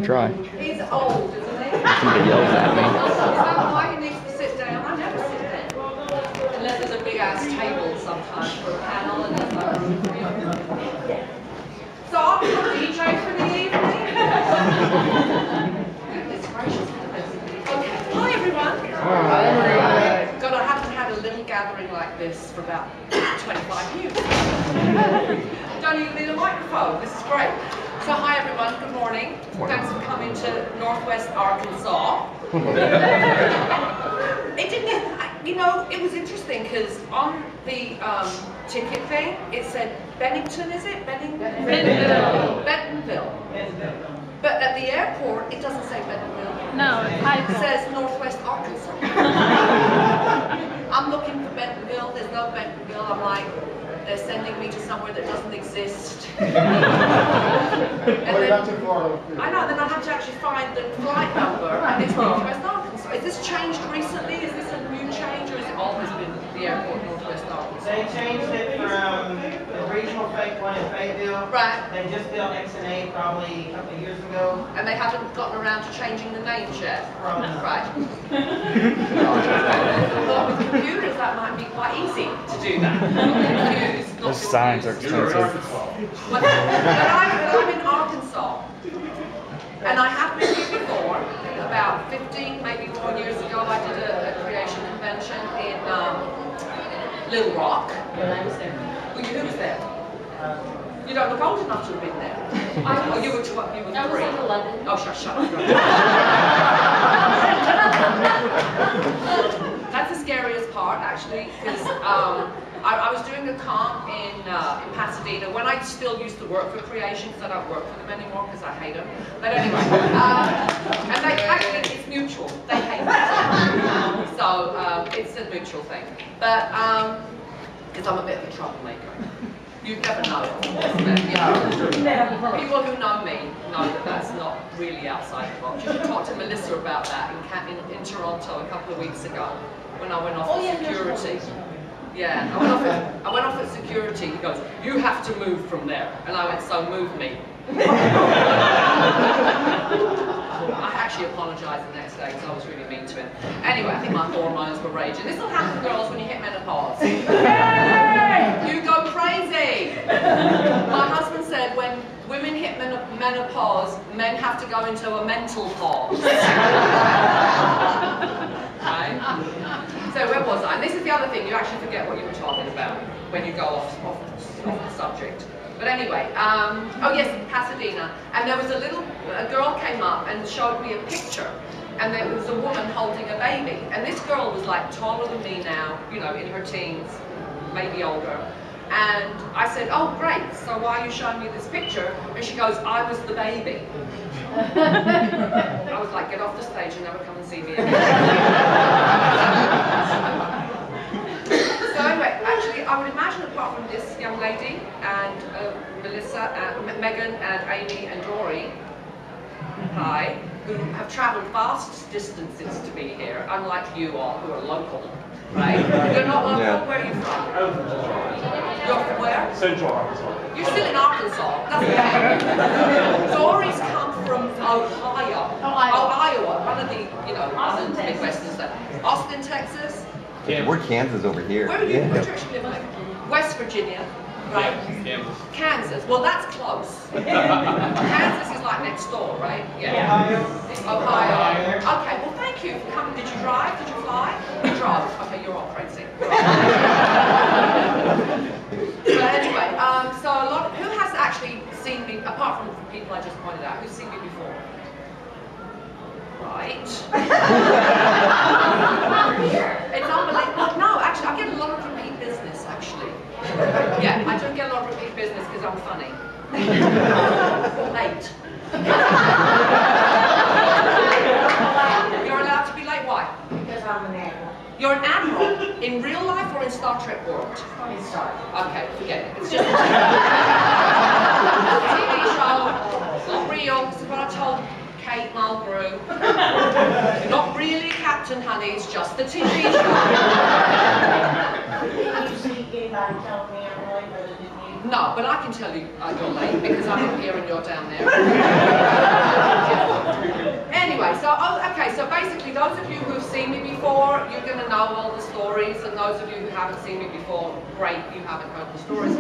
try. He's old, isn't he? Somebody yells at me. Is that why he needs to sit down? I never sit down. Unless there's a big ass table sometimes for a panel and it's like, so I'll be the DJ for the evening. Goodness gracious. Okay, hi everyone. Hi everyone. God, I haven't had a little gathering like this for about 25 years. Don't even need a microphone. This is great. So hi everyone, good morning. Thanks for coming to Northwest Arkansas. It didn't, you know, it was interesting because on the ticket thing, it said Bennington, is it? Bentonville. Bentonville. But at the airport, it doesn't say Bentonville. No, it says Northwest Arkansas. I'm looking for Bentonville, there's no Bentonville. I'm like, they're sending me to somewhere that doesn't exist. And then, I know, then I have to actually find the flight number, and it's Northwest Arkansas. Is this changed recently? Is this a new change, or has it always been the airport Northwest Arkansas? They changed it from the regional fake one in Fayetteville. Right. They just built X&A probably a couple of years ago. And they haven't gotten around to changing the names yet? Probably not. Right. Well, with computers, that might be quite easy to do that. Those signs are expensive. But I'm in Arkansas. And I have been here before. About 15, maybe more years ago, I did a creation convention in Little Rock. I was there. Well, who was there? You don't look old enough to have been there. Oh, you were 12, you were 3. I was like 11. Oh, shut up. That's the scariest part, actually, because I was doing a con in Pasadena when I still used to work for Creation, because I don't work for them anymore because I hate them. But anyway, and they actually, it's mutual. They hate me. So it's a mutual thing. But, because I'm a bit of a troublemaker. You never know. People who know me know that that's not really outside the box. You should talk to Melissa about that in Toronto a couple of weeks ago when I went off at security. Yeah, I went off at security. He goes, "You have to move from there," and I went, "So move me." I actually apologised the next day because I was really mean to him. Anyway, I think my hormones were raging. This will happen, girls, when you hit menopause. You go crazy. My husband said when women hit menopause, men have to go into a mental pause. Right? So where was I? And this is the other thing, you actually forget what you were talking about when you go off the subject. But anyway, oh yes, Pasadena. And there was a girl came up and showed me a picture. And there was a woman holding a baby. And this girl was like taller than me now, you know, in her teens, maybe older. And I said, "Oh great, so why are you showing me this picture?" And she goes, "I was the baby." I was like, "Get off the stage and never come and see me again." So anyway, actually, I would imagine apart from this young lady and Melissa, Megan and Amy and Dory, hi, who have travelled vast distances to be here, unlike you all who are local, right? You're not local, yeah. Where are you from? You're from where? Central Arkansas. You're still in Arkansas, that's okay. Dory's come from Ohio. Iowa, one of the, you know, Austin, Midwestern stuff. Austin, Texas? Yeah. We're Kansas over here. Where are you? Where do you actually live? West Virginia, right? Yeah, Kansas. Well, that's close. Kansas is like next door, right? Yeah. Ohio. Okay. Well, thank you for coming. Did you drive? Did you fly? You drove. Okay, you're all crazy. But anyway, so a lot. Who has actually seen me apart from the people I just pointed out? Who's seen me before? Right. It's unbelievable. No, actually, I get a lot of repeat business, actually. Yeah, I do get a lot of repeat business because I'm funny. Late. You're allowed to be late, why? Because I'm an admiral. You're an admiral, in real life or in Star Trek world? In Star Trek. Okay, forget it. It's just a TV show. It's not real. This is what I told Kate Mulgrew. You're not really Captain, honey. It's just the TV show. You see anybody tell me I'm late, but it didn't even No, but I can tell you you're late because I'm up here and you're down there. Anyway, so okay, so basically those of you who have seen me before, you're going to know all the stories, and those of you who haven't seen me before, great, you haven't heard the stories.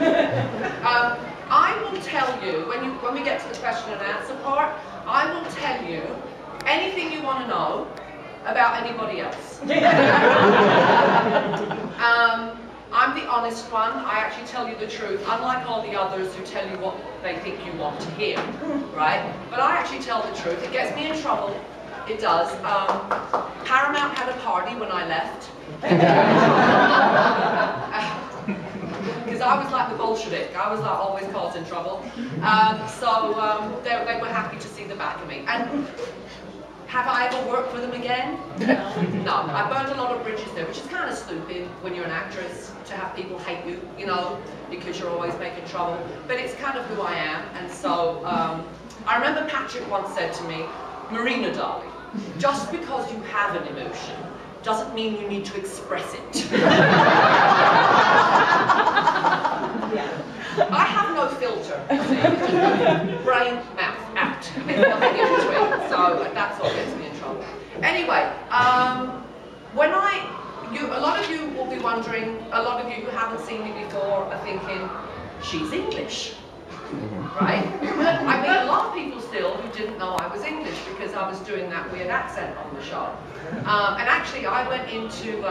I will tell you, when we get to the question and answer part, I will tell you anything you want to know about anybody else. I'm the honest one. I actually tell you the truth, unlike all the others who tell you what they think you want to hear, right? But I actually tell the truth. It gets me in trouble. It does. Paramount had a party when I left. Because I was like the Bolshevik. I was like always causing trouble. So they were happy to see the back of me. And have I ever worked with them again? No. I burned a lot of bridges there, which is kind of stupid when you're an actress to have people hate you, you know, because you're always making trouble. But it's kind of who I am. And so I remember Patrick once said to me, Marina, darling, just because you have an emotion doesn't mean you need to express it. I have no filter, see? Brain, mouth, out. There's nothing in between, so that's what gets me in trouble. Anyway, a lot of you will be wondering, a lot of you who haven't seen me before are thinking, she's English, right? I mean, a lot of people still who didn't know I was English because I was doing that weird accent on the show. And actually, I went into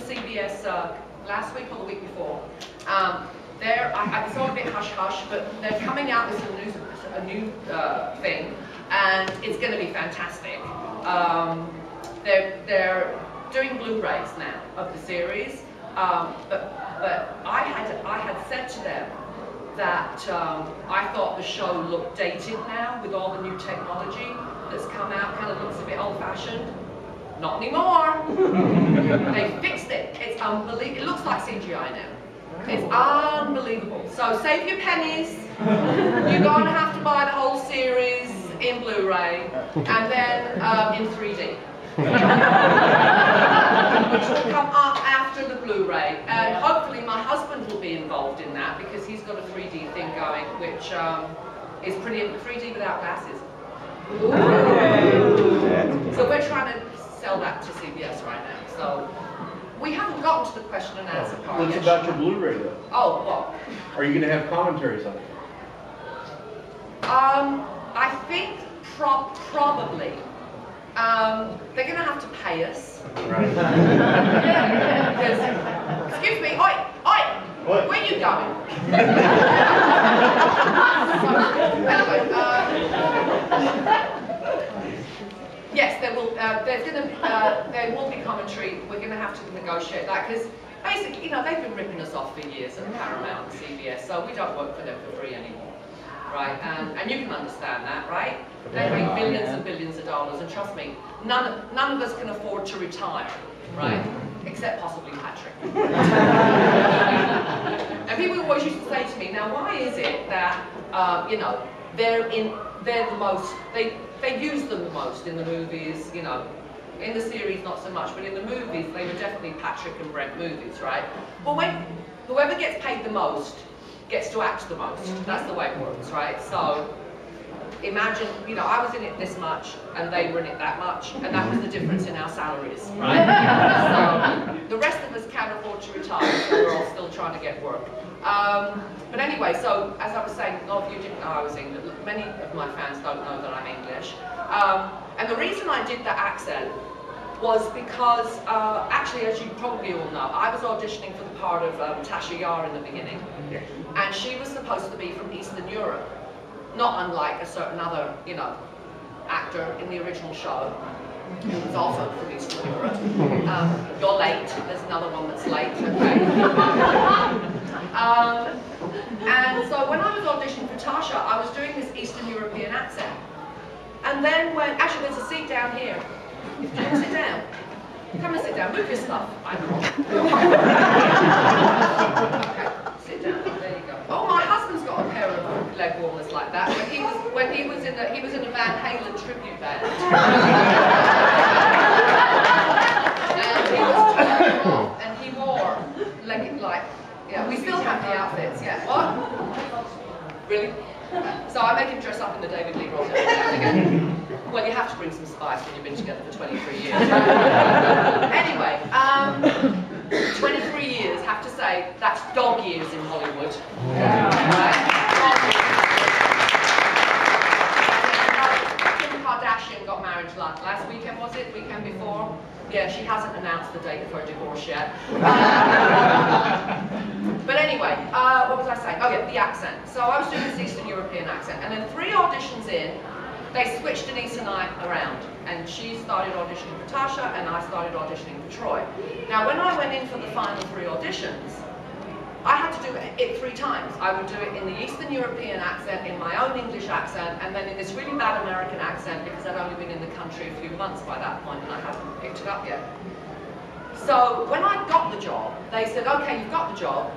CBS last week or the week before. I was all a bit hush-hush, but they're coming out with a new thing, and it's going to be fantastic. They're doing Blu-rays now of the series, but I had said to them that I thought the show looked dated now with all the new technology that's come out, kind of looks a bit old-fashioned. Not anymore. They fixed it. It's unbelievable. It looks like CGI now. It's unbelievable. So save your pennies. You're going to have to buy the whole series in Blu-ray and then in 3D. Which will come up after the Blu-ray. And hopefully my husband will be involved in that because he's got a 3D thing going, which is pretty 3D without glasses. Ooh. So we're trying to sell that to CBS right now. So we haven't gotten to the question and answer part What's yet. about your Blu-ray though? Oh, what? Are you going to have commentaries on it? I think probably. They're going to have to pay us. Right. Because, excuse me, oi! What? Where are you going? Anyway, yes, there will be commentary. We're going to have to negotiate that because basically, you know, they've been ripping us off for years at Paramount and CBS, so we don't work for them for free anymore, right? And you can understand that, right? They make billions and billions of dollars, and trust me, none of us can afford to retire, right? Except possibly Patrick. And people always used to say to me, now why is it that you know, they're the most, they use them the most in the movies, you know, in the series not so much, but in the movies they were definitely Patrick and Brent movies, right? But when whoever gets paid the most gets to act the most. That's the way it works, right? So imagine, you know, I was in it this much and they were in it that much, and that was the difference in our salaries, right? So the rest of us can't afford to retire, so we're all still trying to get work. But anyway, so as I was saying, a lot of you didn't know I was English. Many of my fans don't know that I'm English. And the reason I did that accent was because, actually, as you probably all know, I was auditioning for the part of Tasha Yar in the beginning. And she was supposed to be from Eastern Europe, not unlike a certain other, you know, actor in the original show, who was also from Eastern Europe. You're late, there's another one that's late, okay? And so when I was auditioning for Tasha, I was doing this Eastern European accent. And then when, actually there's a seat down here. Do you want to sit down? Come and sit down, move your stuff. I know. Okay, sit down, there you go. Oh, my husband's got a pair of leg warmers like that. When he was in a Van Halen tribute band. And he was and he wore like, yeah, we still have the outfits, yeah. What? Really? So I make him dress up in the David Lee Roth again. Well, you have to bring some spice when you've been together for 23 years. Anyway, 23 years, have to say, that's dog years in Hollywood. Right? Kim Kardashian got married last weekend, was it? Weekend before? Yeah, she hasn't announced the date of her divorce yet. But anyway, what was I saying? Oh yeah, the accent. So I was doing this Eastern European accent, and then 3 auditions in, they switched Denise and I around. And she started auditioning for Tasha, and I started auditioning for Troy. Now, when I went in for the final 3 auditions, I had to do it 3 times. I would do it in the Eastern European accent, in my own English accent, and then in this really bad American accent, because I'd only been in the country a few months by that point, and I hadn't picked it up yet. So when I got the job, they said, okay, you've got the job,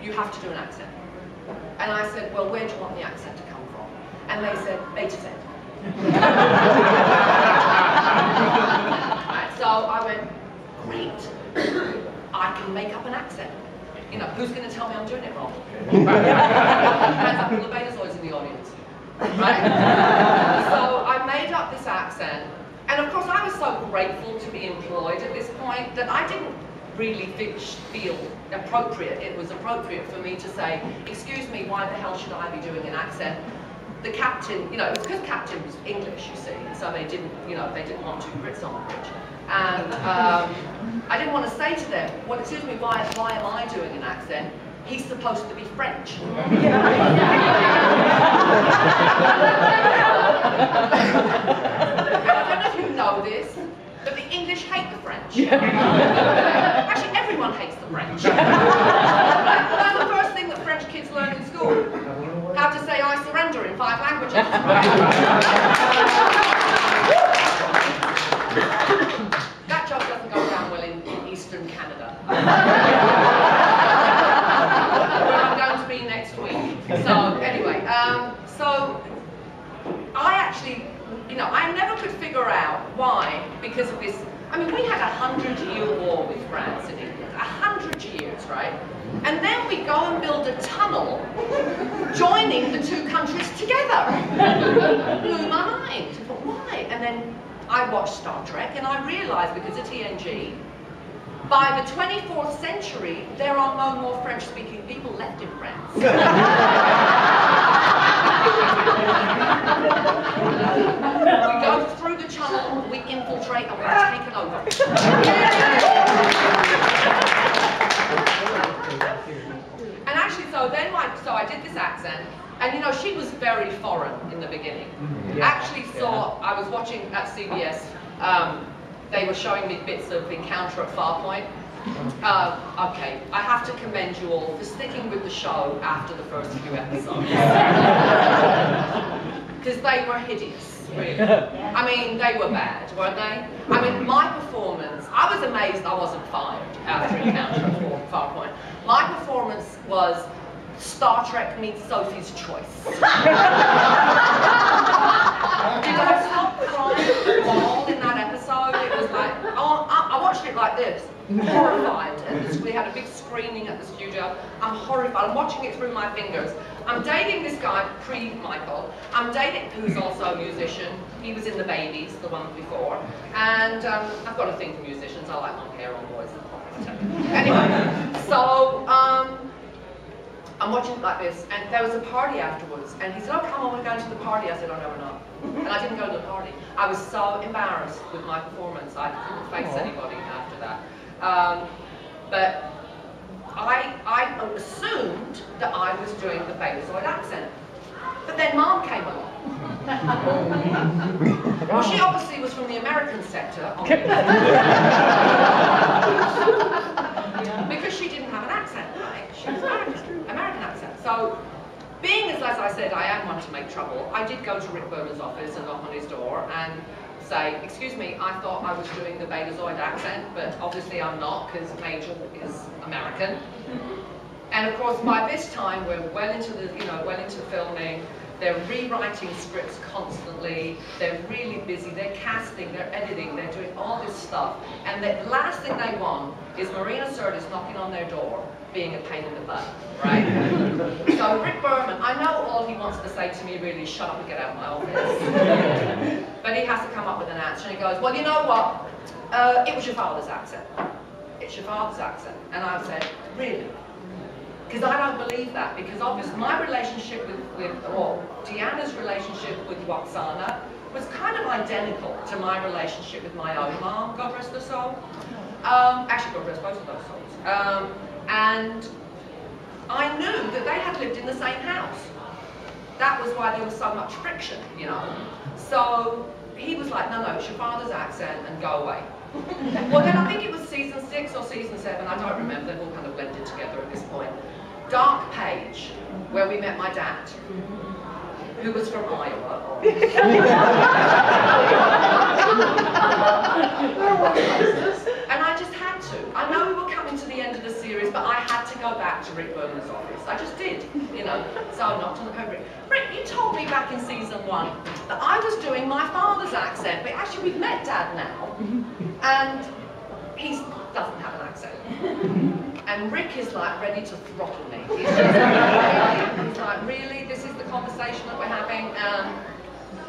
you have to do an accent. And I said, well, where do you want the accent to come from? And they said, A to Z. Right, so I went, great. I can make up an accent. You know, who's going to tell me I'm doing it wrong? Hands up all the betazoids in the audience. Right? So I made up this accent, and of course I was so grateful to be employed at this point that I didn't really feel appropriate. It was appropriate for me to say, excuse me, why the hell should I be doing an accent? The captain, you know, it was because captain was English, you see, so they didn't, you know, they didn't want 2 Brits on the bridge. And I didn't want to say to them, well, excuse me, why am I doing an accent? He's supposed to be French. I don't know if you know this, but the English hate the French. Actually, everyone hates the French. That's the first thing that French kids learn in school. How to say I surrender in 5 languages. That job doesn't go down well in Eastern Canada. Where I'm going to be next week. So anyway, so I actually, you know, I never could figure out why, because of this. I mean, we had a 100-year war with France and England, 100 years, right? And then we go and build a tunnel joining the 2 countries together. Blew my mind. But why? And then I watched Star Trek, and I realized, because of TNG, by the 24th century, there are no more French-speaking people left in France. We go through the tunnel, we infiltrate, and we're taken over. And actually, so I did this accent, and you know, she was very foreign in the beginning. Actually saw, I was watching at CBS, they were showing me bits of Encounter at Farpoint. Okay, I have to commend you all for sticking with the show after the first few episodes. Because they were hideous, really. I mean, they were bad, weren't they? I mean, my performance, I was amazed I wasn't fired after Encounter at Farpoint. My performance was Star Trek meets Sophie's Choice. Did I stop crying all in that episode? It was like, I watched it like this, horrified. And we had a big screening at the studio. I'm horrified. I'm watching it through my fingers. I'm dating this guy, pre-Michael. I'm dating, who's also a musician. He was in The Babies, the one before. And I've got a thing for musicians. I like long hair on boys. Anyway, so I'm watching it like this, and there was a party afterwards, and he said, oh, come on, we're going to the party. I said, oh, no, we're not. And I didn't go to the party. I was so embarrassed with my performance. I couldn't face anybody after that. But I assumed that I was doing the Betazoid accent. But then Mom came along. Well, she obviously was from the American sector. Because she didn't have an accent, right? She was American accent. So, being as I said, I am one to make trouble, I did go to Rick Berman's office and knock on his door and say, excuse me, I thought I was doing the Betazoid accent, but obviously I'm not, because Major is American. And of course, by this time, we're well into the, well into filming. They're rewriting scripts constantly. They're really busy. They're casting, they're editing, they're doing all this stuff. And the last thing they want is Marina Sirtis knocking on their door, being a pain in the butt, right? So Rick Berman, I know all he wants to say to me really is shut up and get out of my office. But he has to come up with an answer, and he goes, well, you know what? It was your father's accent. It's your father's accent. And I said, really? Because I don't believe that, because obviously my relationship or Deanna's relationship with Roxana was kind of identical to my relationship with my own mom, God rest her soul. Actually, God rest both of those souls. And I knew that they had lived in the same house. That was why there was so much friction, you know. So he was like, no, it's your father's accent and go away. Well, then I think it was season 6 or season 7, I don't remember, they've all kind of blended together at this point. Dark Page, where we met my dad, who was from Iowa. And I just had to. I know we were coming to the end of the series, but I had to go back to Rick Berman's office. I just did, you know. So I knocked on the door. Rick, you told me back in season 1 that I was doing my father's accent, but actually we've met Dad now, and he doesn't have an accent. And Rick is like ready to throttle me. He's like, really? This is the conversation that we're having?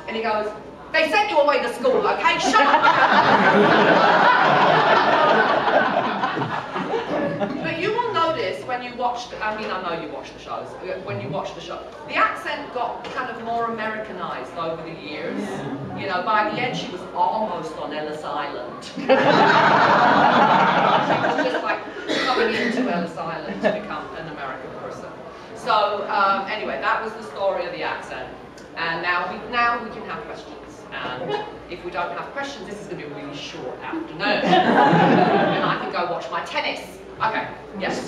And he goes, they sent you away to school, okay? Shut up! But you will notice when you watch, I know you watch the shows, when you watch the show, the accent got kind of more Americanized over the years. You know, by the end she was almost on Ellis Island. She was just like coming into Ellis Island to become an American person. So anyway, that was the story of the accent. And now we can have questions. And if we don't have questions, this is going to be a really short afternoon. And I can go watch my tennis. Okay, yes.